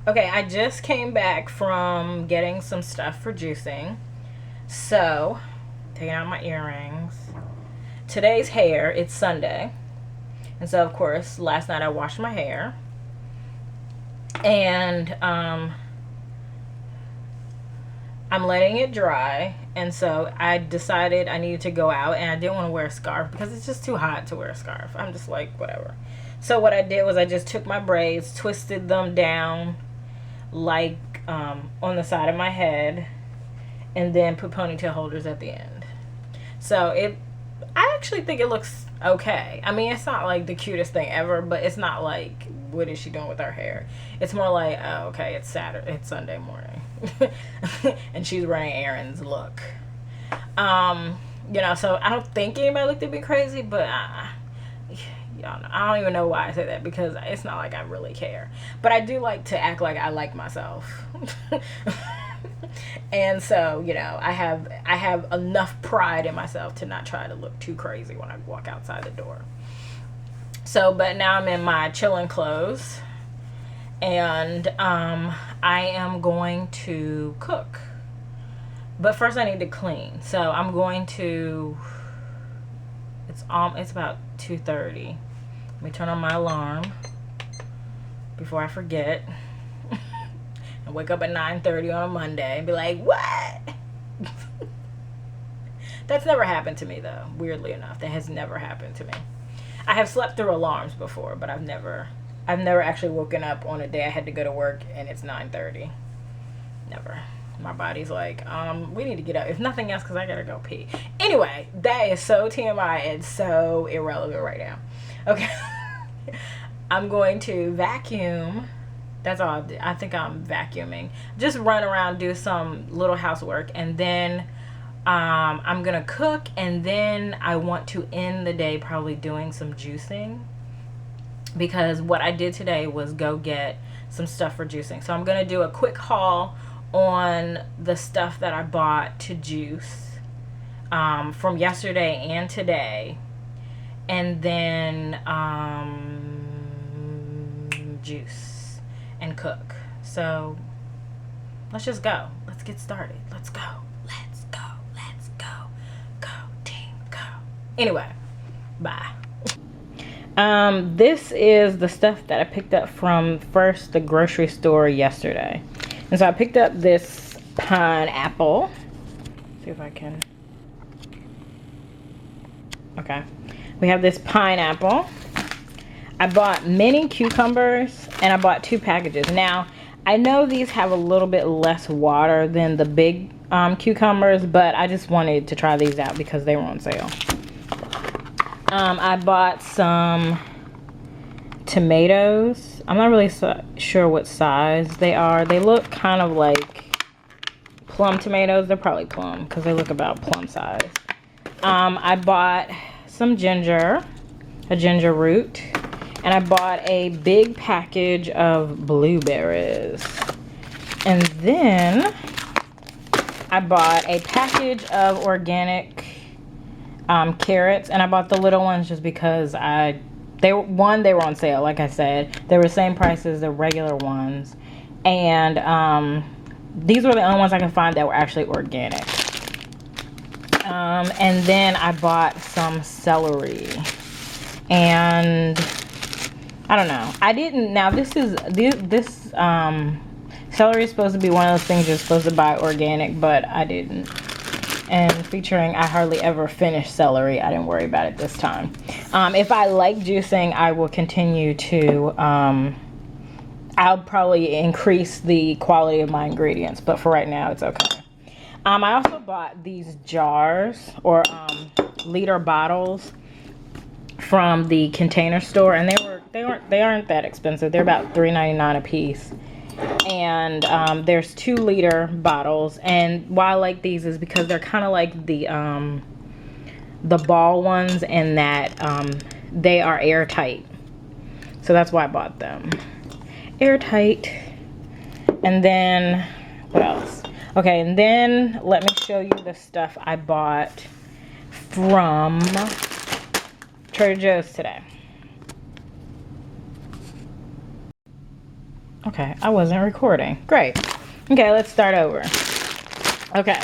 Okay, I just came back from getting some stuff for juicing. So, taking out my earrings. Today's hair, it's Sunday. And so, of course, last night I washed my hair. And I'm letting it dry. And so I decided I needed to go out, and I didn't want to wear a scarf because it's just too hot to wear a scarf. I'm just like, whatever. So what I did was I just took my braids, twisted them down like on the side of my head, and then put ponytail holders at the end. So I actually think it looks okay. I mean, it's not like the cutest thing ever, but it's not like, what is she doing with her hair? It's more like, oh, okay, it's Sunday morning. And she's running errands, look. So I don't think anybody looked at me crazy, but y'all know, I don't even know why I say that, because it's not like I really care. But I do like to act like I like myself. And so, I have enough pride in myself to not try to look too crazy when I walk outside the door. So, but now I'm in my chilling clothes, and I am going to cook. But first I need to clean. So I'm going to, it's about 2:30. Let me turn on my alarm before I forget. And wake up at 9:30 on a Monday and be like, what? That's never happened to me, though. Weirdly enough, that has never happened to me. I have slept through alarms before, but I've never actually woken up on a day I had to go to work and it's 9:30. Never. My body's like, we need to get up. If nothing else, because I gotta go pee. Anyway, that is so TMI and so irrelevant right now. Okay. I'm going to vacuum. That's all I think I'm vacuuming. Just run around, do some little housework, and then I'm gonna cook, and then I want to end the day probably doing some juicing, because what I did today was go get some stuff for juicing. So I'm gonna do a quick haul on the stuff that I bought to juice from yesterday and today, and then juice and cook. So let's just go. Let's get started. Let's go. Let's go. Let's go. Go, team, go. Anyway, bye. This is the stuff that I picked up from first the grocery store yesterday. And so I picked up this pineapple. See if I can. Okay. We have this pineapple. I bought mini cucumbers, and I bought 2 packages. Now, I know these have a little bit less water than the big cucumbers, but I just wanted to try these out because they were on sale. I bought some tomatoes. I'm not really sure what size they are. They look kind of like plum tomatoes. They're probably plum because they look about plum size. I bought some ginger, a ginger root, and I bought a big package of blueberries. And then I bought a package of organic carrots, and I bought the little ones just because they were on sale. Like I said, they were the same price as the regular ones, and these were the only ones I could find that were actually organic. And then I bought some celery, and I don't know, I didn't, now this celery is supposed to be one of those things you're supposed to buy organic, but I didn't. And featuring I hardly ever finish celery, I didn't worry about it this time. If I like juicing, I will continue to, I'll probably increase the quality of my ingredients, but for right now, it's okay. I also bought these jars, or liter bottles, from the Container Store, and they aren't that expensive. They're about $3.99 a piece. And there's 2-liter bottles, and why I like these is because they're kind of like the ball ones, and that they are airtight. So that's why I bought them. Airtight. And then what else? Okay, and then let me show you the stuff I bought from Trader Joe's today. Okay, I wasn't recording. Great. Okay, let's start over. Okay,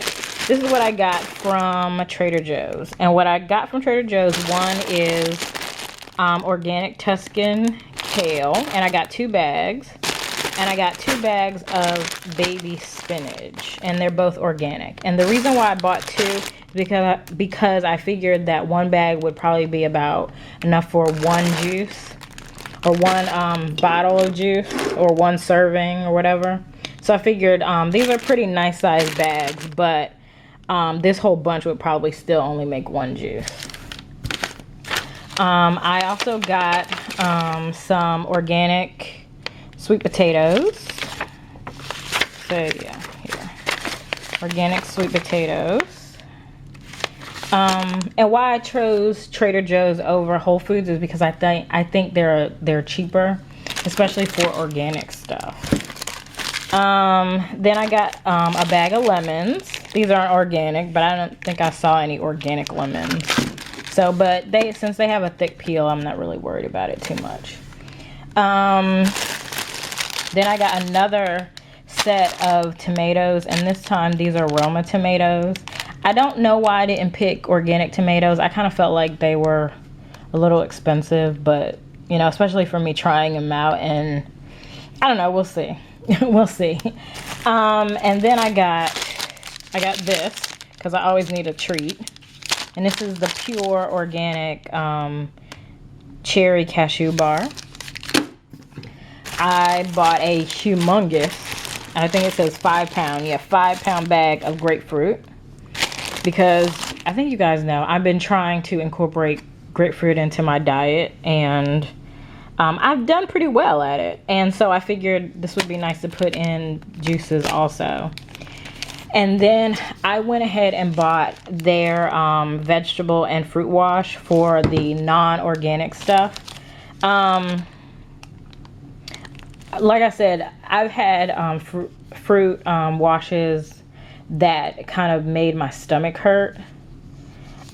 this is what I got from Trader Joe's. And what I got from Trader Joe's, one is organic Tuscan kale. And I got 2 bags. And I got 2 bags of baby spinach. And they're both organic. And the reason why I bought 2 is because I figured that 1 bag would probably be about enough for 1 juice. Or 1 bottle of juice. Or 1 serving or whatever. So I figured these are pretty nice sized bags, but this whole bunch would probably still only make 1 juice. I also got some organic sweet potatoes. So yeah, here. Organic sweet potatoes. And why I chose Trader Joe's over Whole Foods is because I think they're cheaper, especially for organic stuff. Then I got a bag of lemons. These aren't organic, but I don't think I saw any organic lemons. So, but since they have a thick peel, I'm not really worried about it too much. Then I got another set of tomatoes, and this time these are Roma tomatoes. I don't know why I didn't pick organic tomatoes. I kind of felt like they were a little expensive, but you know, especially for me trying them out, and I don't know, we'll see. We'll see. And then I got this because I always need a treat, and this is the pure organic cherry cashew bar. I bought a humongous, I think it says 5-pound, yeah, 5-pound bag of grapefruit, because I think you guys know I've been trying to incorporate grapefruit into my diet, and I've done pretty well at it. And so I figured this would be nice to put in juices also. And then I went ahead and bought their vegetable and fruit wash for the non-organic stuff. Like I said, I've had fruit washes that kind of made my stomach hurt.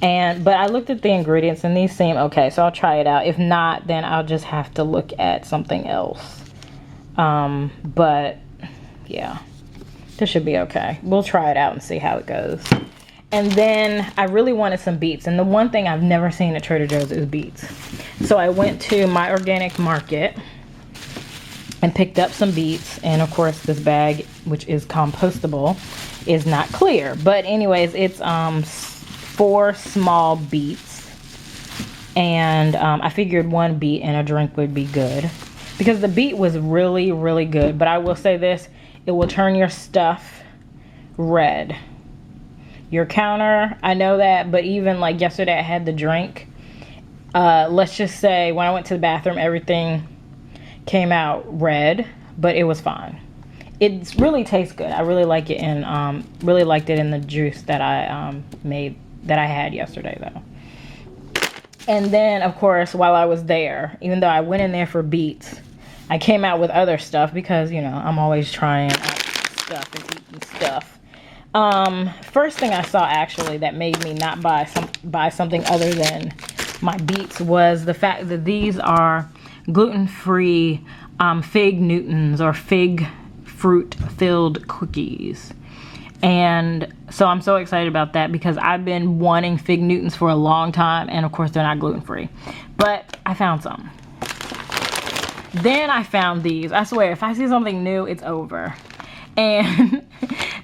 But I looked at the ingredients and these seem okay, so I'll try it out. If not, then I'll just have to look at something else. But yeah, this should be okay. We'll try it out and see how it goes. And then I really wanted some beets, and the one thing I've never seen at Trader Joe's is beets. So I went to my organic market and picked up some beets, and of course this bag, which is compostable, is not clear. But anyways, it's 4 small beets, and I figured 1 beet in a drink would be good because the beet was really, really good. But I will say this, it will turn your stuff red. Your counter, I know that, but even like yesterday I had the drink. Let's just say when I went to the bathroom, everything came out red, but it was fine. It really tastes good. I really like it, and really liked it in the juice that I that I had yesterday though. And then of course, while I was there, even though I went in there for beets, I came out with other stuff because, you know, I'm always trying out stuff and eating stuff. First thing I saw actually that made me not buy something other than my beets was the fact that these are gluten-free fig Newtons, or fig fruit filled cookies. And so I'm so excited about that because I've been wanting fig Newtons for a long time, and of course they're not gluten-free, but I found some. Then I found these. I swear, if I see something new, it's over. And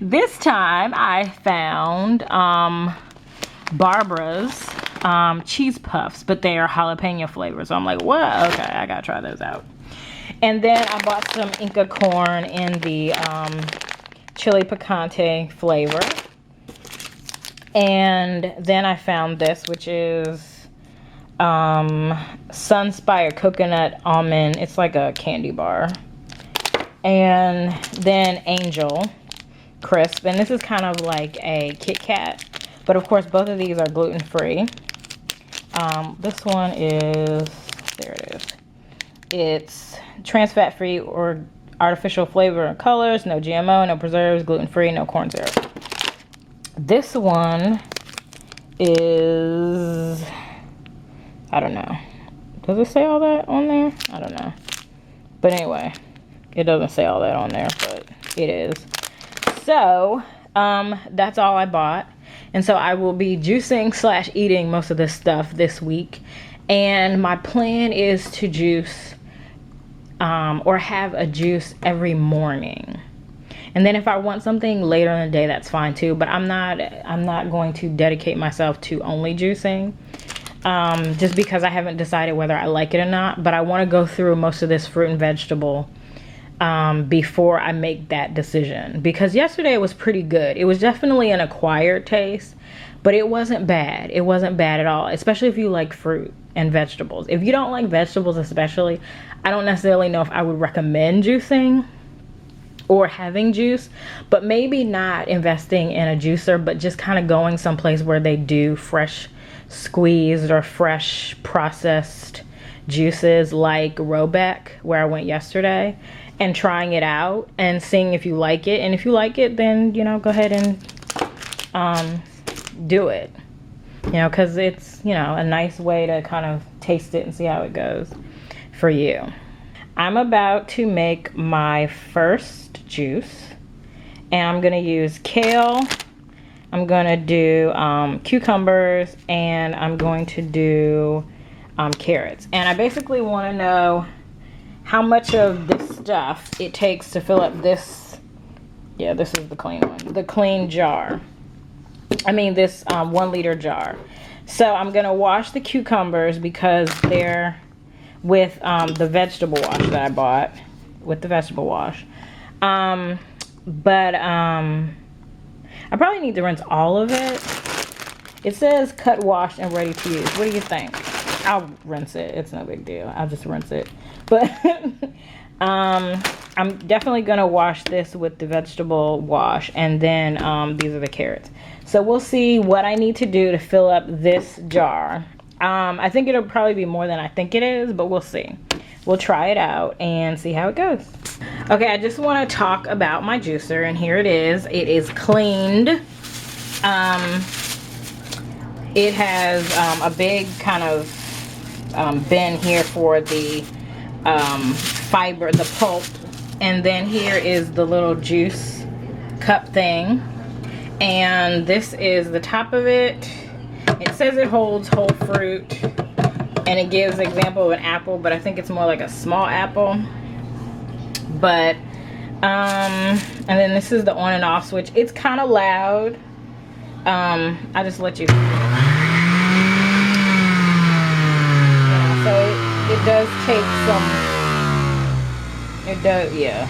this time I found Barbara's cheese puffs, but they are jalapeno flavor. So I'm like, what? Okay, I gotta try those out. And then I bought some Inca corn in the chili picante flavor. And then I found this, which is Sunspire coconut almond. It's like a candy bar. And then Angel crisp, and this is kind of like a Kit Kat, but of course both of these are gluten-free. This one is, there it is, it's trans fat free or artificial flavor and colors, no GMO, no preserves, gluten-free, no corn syrup. This one is, I don't know, does it say all that on there? I don't know, but anyway, It doesn't say all that on there, but it is. So that's all I bought. And so I will be juicing / eating most of this stuff this week. And my plan is to juice or have a juice every morning. And then if I want something later in the day, that's fine too. But I'm not going to dedicate myself to only juicing. Just because I haven't decided whether I like it or not. But I want to go through most of this fruit and vegetable before I make that decision. Because yesterday was pretty good. It was definitely an acquired taste, but it wasn't bad. It wasn't bad at all, especially if you like fruit and vegetables. If you don't like vegetables especially, I don't necessarily know if I would recommend juicing or having juice, but maybe not investing in a juicer, but just kind of going someplace where they do fresh squeezed or fresh processed juices like Robeck, where I went yesterday, and trying it out and seeing if you like it. And if you like it, then, you know, go ahead and do it, you know, because it's, you know, a nice way to kind of taste it and see how it goes for you. I'm about to make my first juice, and I'm gonna use kale, I'm gonna do cucumbers, and I'm going to do carrots. And I basically want to know how much of this stuff it takes to fill up this, yeah, this is the clean one, the clean jar. I mean this 1 liter jar. So I'm gonna wash the cucumbers because they're with the vegetable wash that I bought, with the vegetable wash. I probably need to rinse all of it. It says cut, wash, and ready to use. What do you think? I'll rinse it. It's no big deal. I'll just rinse it. But I'm definitely gonna wash this with the vegetable wash, and then these are the carrots. So we'll see what I need to do to fill up this jar. I think it'll probably be more than I think it is, but we'll see. We'll try it out and see how it goes. Okay, I just want to talk about my juicer, and here it is. It is cleaned. It has a big kind of bin here for the fiber, the pulp, and then here is the little juice cup thing, and this is the top of it. It says it holds whole fruit, and it gives an example of an apple, but I think it's more like a small apple. But and then this is the on and off switch. It's kind of loud. I just let you, so it does take some, it does, yeah.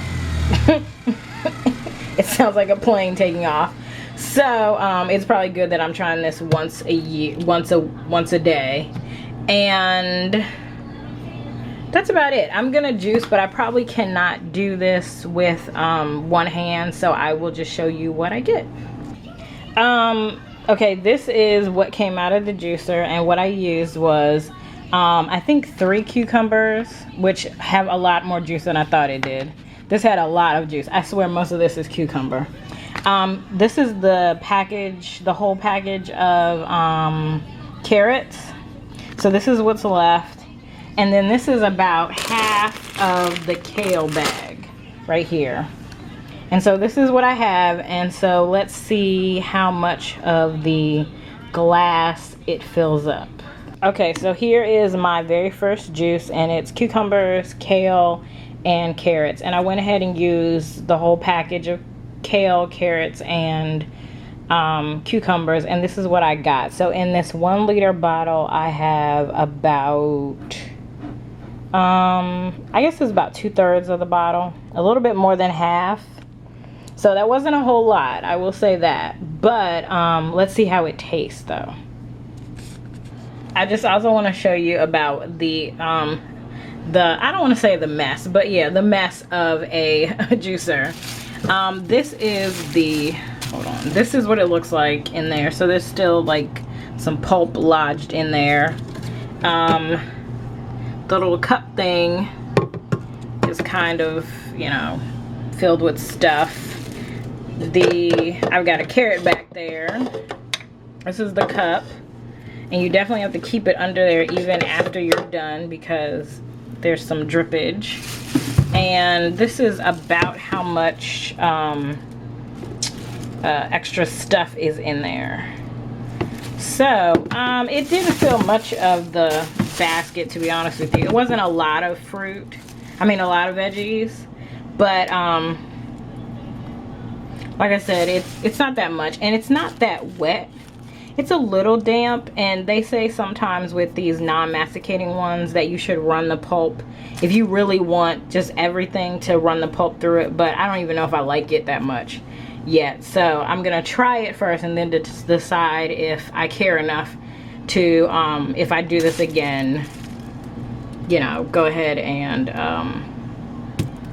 It sounds like a plane taking off. So it's probably good that I'm trying this once a year, once a day, and that's about it. I'm gonna juice, but I probably cannot do this with one hand, so I will just show you what I get. Okay, this is what came out of the juicer, and what I used was I think 3 cucumbers, which have a lot more juice than I thought it did. This had a lot of juice. I swear most of this is cucumber. This is the package, the whole package of carrots. So this is what's left. And then this is about half of the kale bag right here. And so this is what I have. And so let's see how much of the glass it fills up. Okay, so here is my very first juice, and it's cucumbers, kale, and carrots. And I went ahead and used the whole package of kale, carrots, and cucumbers, and this is what I got. So in this 1 liter bottle, I have about I guess it's about 2/3 of the bottle, a little bit more than half. So that wasn't a whole lot, I will say that. But let's see how it tastes though. I just also want to show you about the I don't want to say the mess, but yeah, the mess of a juicer. This is the, hold on, this is what it looks like in there. So there's still like some pulp lodged in there. The little cup thing is kind of, you know, filled with stuff. I've got a carrot back there. This is the cup, and you definitely have to keep it under there even after you're done because there's some drippage. And this is about how much extra stuff is in there. So it didn't fill much of the basket, to be honest with you. It wasn't a lot of fruit, I mean a lot of veggies, but like I said, it's not that much, and it's not that wet. It's a little damp, and they say sometimes with these non-masticating ones that you should run the pulp if you really want just everything, to run the pulp through it, but I don't even know if I like it that much yet. So I'm gonna try it first and then to decide if I care enough to if I do this again, you know, go ahead and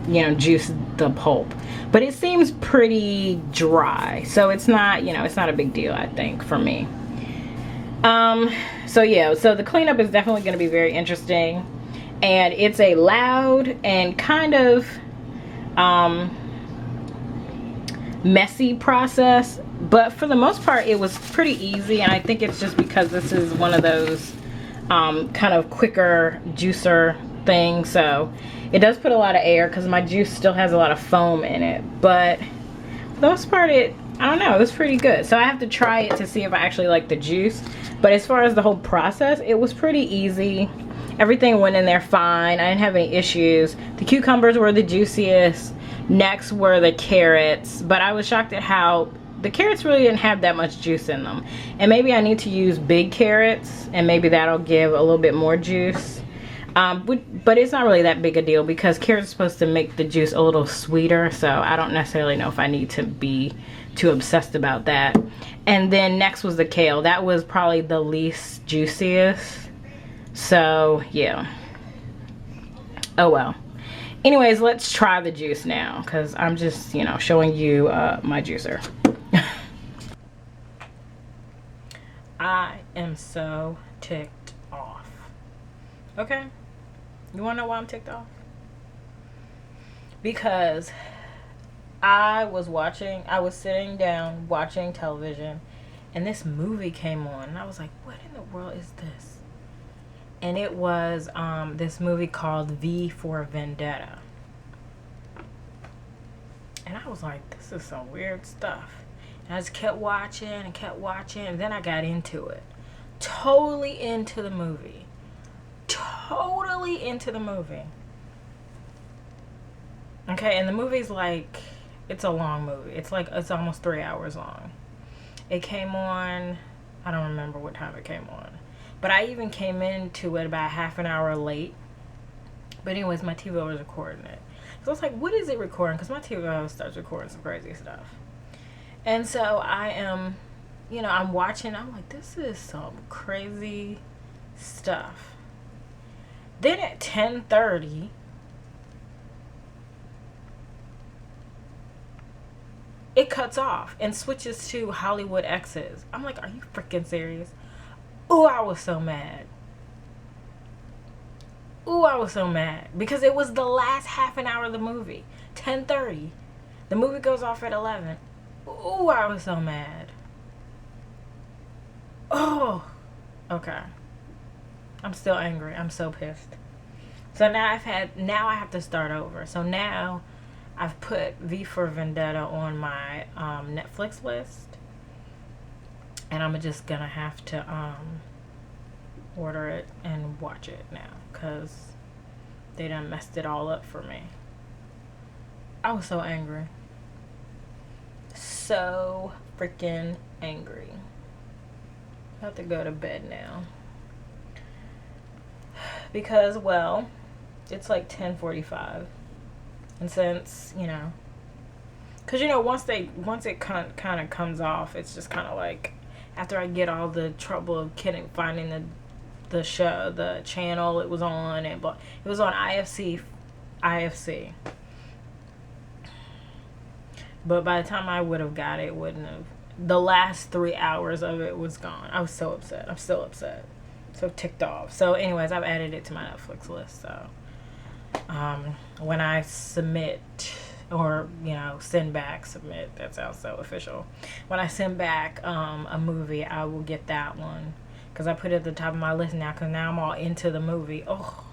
you know, juice the pulp. But it seems pretty dry, so it's not, you know, it's not a big deal, I think, for me. So yeah, so the cleanup is definitely going to be very interesting, and it's a loud and kind of messy process, but for the most part it was pretty easy. And I think it's just because this is one of those kind of quicker juicer things, so it does put a lot of air because my juice still has a lot of foam in it, but for the most part I don't know, it was pretty good. So I have to try it to see if I actually like the juice, but as far as the whole process, it was pretty easy. Everything went in there fine. I didn't have any issues. The cucumbers were the juiciest. Next were the carrots, but I was shocked at how the carrots really didn't have that much juice in them. And maybe I need to use big carrots, and maybe that'll give a little bit more juice. But it's not really that big a deal because carrots are supposed to make the juice a little sweeter, so I don't necessarily know if I need to be too obsessed about that. And then next was the kale. That was probably the least juiciest, so yeah. Oh well. Anyways, let's try the juice now because I'm just, you know, showing you my juicer. I am so ticked off. Okay, you wanna know why I'm ticked off? Because I was sitting down watching television, and this movie came on, and I was like, what in the world is this? And it was this movie called V for Vendetta. And I was like, this is some weird stuff. And I just kept watching and kept watching, and then I got into it. Totally into the movie. Totally into the movie. Okay, and the movie's like, it's a long movie. It's almost 3 hours long. It came on, I don't remember what time it came on, but I even came into it about half an hour late. But anyways, my TV was recording it. So I was like, what is it recording? Because my TV always starts recording some crazy stuff. And so I am, you know, I'm watching. I'm like, this is some crazy stuff. Then at 10:30, it cuts off and switches to Hollywood X's. I'm like, are you freaking serious? Ooh, I was so mad. Ooh, I was so mad. Because it was the last half an hour of the movie. 10:30. The movie goes off at 11. Ooh, I was so mad. Oh. Okay. I'm still angry. I'm so pissed. So now I have to start over. So now I've put V for Vendetta on my Netflix list, and I'm just gonna have to order it and watch it now because they done messed it all up for me. I was so angry. So freaking angry. I have to go to bed now because, well, it's like 10:45. And since, you know, because, you know, once it kind of comes off, it's just kind of like, after I get all the trouble of finding the show, the channel it was on, and it was on IFC. But by the time I would have got it, it wouldn't have. The last 3 hours of it was gone. I was so upset. I'm still upset. So ticked off. So anyways, I've added it to my Netflix list, so when I submit, or, you know, submit, that sounds so official. When I send back a movie, I will get that one because I put it at the top of my list now because now I'm all into the movie. Oh,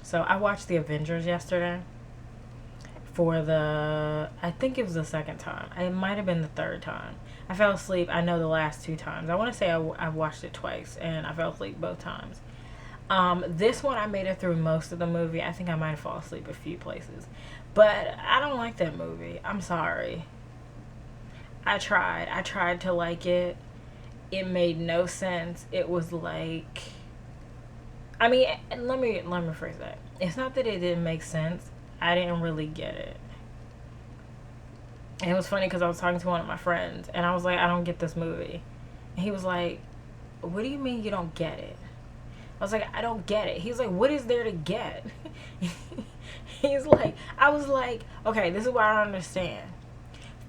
so So I watched The Avengers yesterday for I think it was the second time. It might have been the third time. I fell asleep, I know, the last 2 times. I want to say I watched it twice, and I fell asleep both times. This one, I made it through most of the movie. I think I might have fallen asleep a few places. But I don't like that movie. I'm sorry. I tried to like it. It made no sense. It was like... I mean, let me rephrase that. It's not that it didn't make sense. I didn't really get it. And it was funny because I was talking to one of my friends, and I was like, I don't get this movie. And he was like, what do you mean you don't get it? I was like, I don't get it. He's like, what is there to get? He's like, I was like, okay, this is what I don't understand.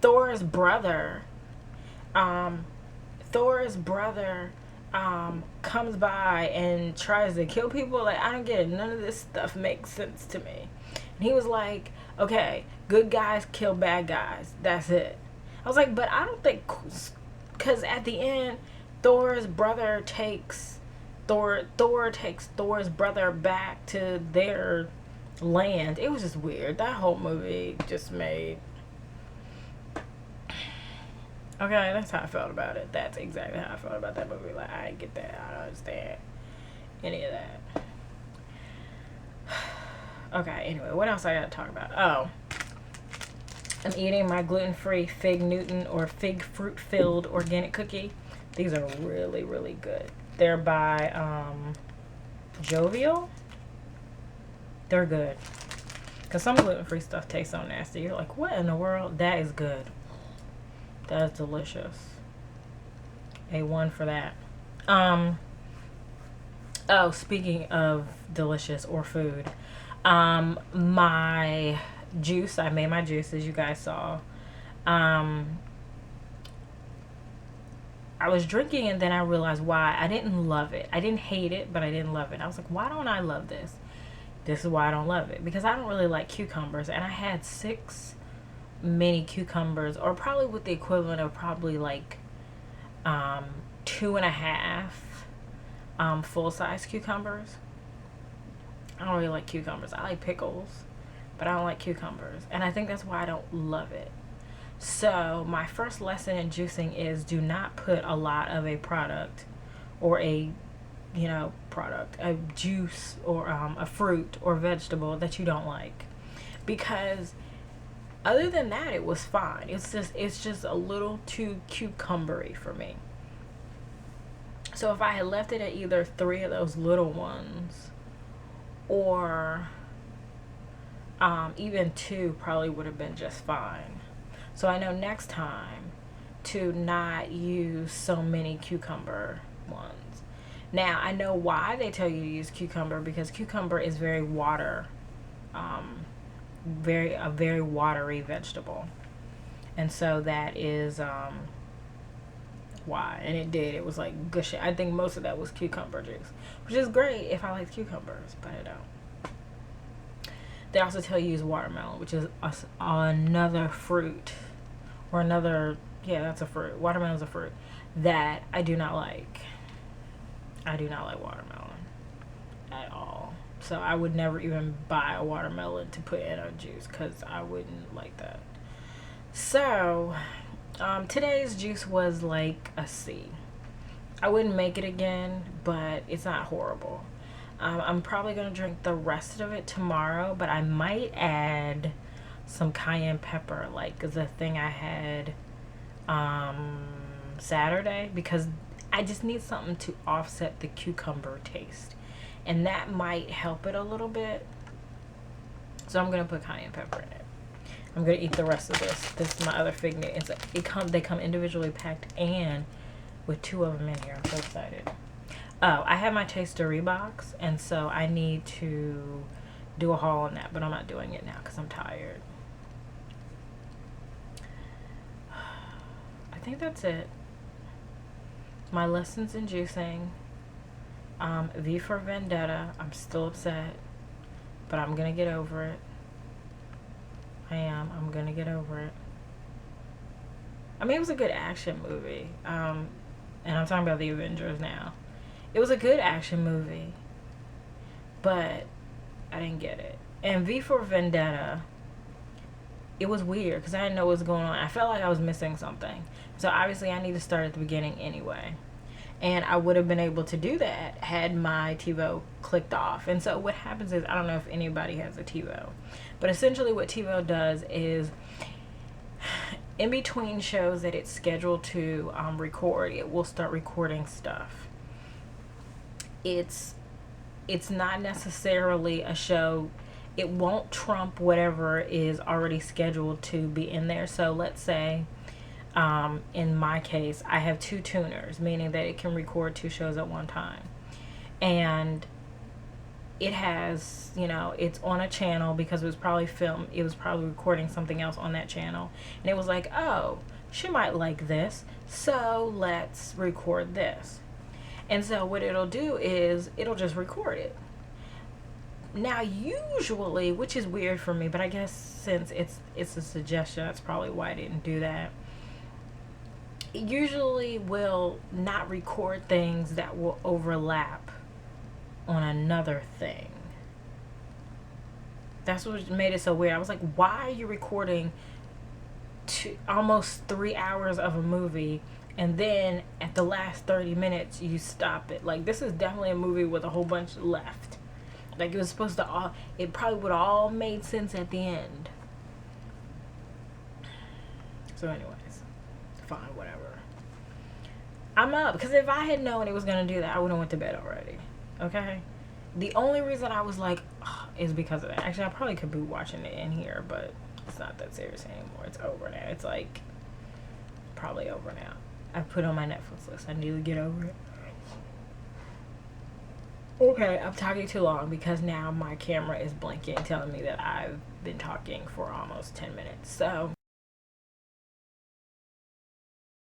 Thor's brother comes by and tries to kill people. Like, I don't get it. None of this stuff makes sense to me. And he was like, okay, good guys kill bad guys. That's it. I was like, but I don't think, because at the end, Thor's brother takes Thor's brother back to their land. It was just weird. That whole movie just made... Okay, that's how I felt about it. That's exactly how I felt about that movie. Like, I didn't get that. I don't understand any of that. Okay, anyway, what else I gotta talk about? Oh, I'm eating my gluten-free Fig Newton or fig fruit-filled organic cookie. These are really, really good. They're by Jovial. They're good. Because some gluten-free stuff tastes so nasty. You're like, what in the world? That is good. That is delicious. A1 for that. Oh, speaking of delicious or food, my juice, I made my juice, as you guys saw. I was drinking, and then I realized why. I didn't love it. I didn't hate it, but I didn't love it. I was like, why don't I love this? This is why I don't love it. Because I don't really like cucumbers, and I had 6 mini cucumbers, or probably with the equivalent of probably like 2.5 full-size cucumbers. I don't really like cucumbers. I like pickles, but I don't like cucumbers, and I think that's why I don't love it. So my first lesson in juicing is, do not put a lot of a product or a juice or a fruit or vegetable that you don't like, because other than that, it was fine. It's just a little too cucumbery for me. So if I had left it at either 3 of those little ones, or even 2, probably would have been just fine. So I know next time to not use so many cucumber ones. Now, I know why they tell you to use cucumber, because cucumber is very a very watery vegetable. And so that is why. And it was like gushy. I think most of that was cucumber juice, which is great if I like cucumbers, but I don't. They also tell you to use watermelon, which is another fruit, or that's a fruit. Watermelon is a fruit that I do not like. I do not like watermelon at all. So I would never even buy a watermelon to put in a juice, because I wouldn't like that. So today's juice was like a C. I wouldn't make it again, but it's not horrible. I'm probably going to drink the rest of it tomorrow, but I might add some cayenne pepper, like the thing I had Saturday, because I just need something to offset the cucumber taste, and that might help it a little bit. So I'm going to put cayenne pepper in it. I'm going to eat the rest of this. This is my other fig Newtons. They come individually packed and with 2 of them in here. I'm so excited. Oh, I have my Tastery box, and so I need to do a haul on that, but I'm not doing it now because I'm tired. I think that's it. My lessons in juicing. V for Vendetta. I'm still upset, but I'm going to get over it. I'm going to get over it. I mean, it was a good action movie. And I'm talking about The Avengers now. It was a good action movie, but I didn't get it. And V for Vendetta, it was weird because I didn't know what was going on. I felt like I was missing something. So obviously I need to start at the beginning anyway. And I would have been able to do that had my TiVo clicked off. And so what happens is, I don't know if anybody has a TiVo, but essentially what TiVo does is, in between shows that it's scheduled to record, it will start recording stuff. It's not necessarily a show. It won't trump whatever is already scheduled to be in there. So let's say, in my case, I have 2 tuners, meaning that it can record 2 shows at one time. And it has, it's on a channel because it was probably recording something else on that channel. And it was like, oh, she might like this, so let's record this. And so what it'll do is it'll just record it. Now, usually, which is weird for me, but I guess since it's a suggestion, that's probably why I didn't do that. It usually will not record things that will overlap on another thing. That's what made it so weird. I was like, why are you recording almost 3 hours of a movie, and then at the last 30 minutes you stop it? Like, this is definitely a movie with a whole bunch left. Like, it was supposed to it probably would have all made sense at the end. So anyways, fine, whatever. I'm up, because if I had known it was going to do that, I would have went to bed already. Okay? The only reason I was like, is because of that. Actually, I probably could be watching it in here, but it's not that serious anymore. It's over now. It's like, probably over now. I put on my Netflix list. I need to get over it. Okay, I'm talking too long because now my camera is blinking, telling me that I've been talking for almost 10 minutes. So,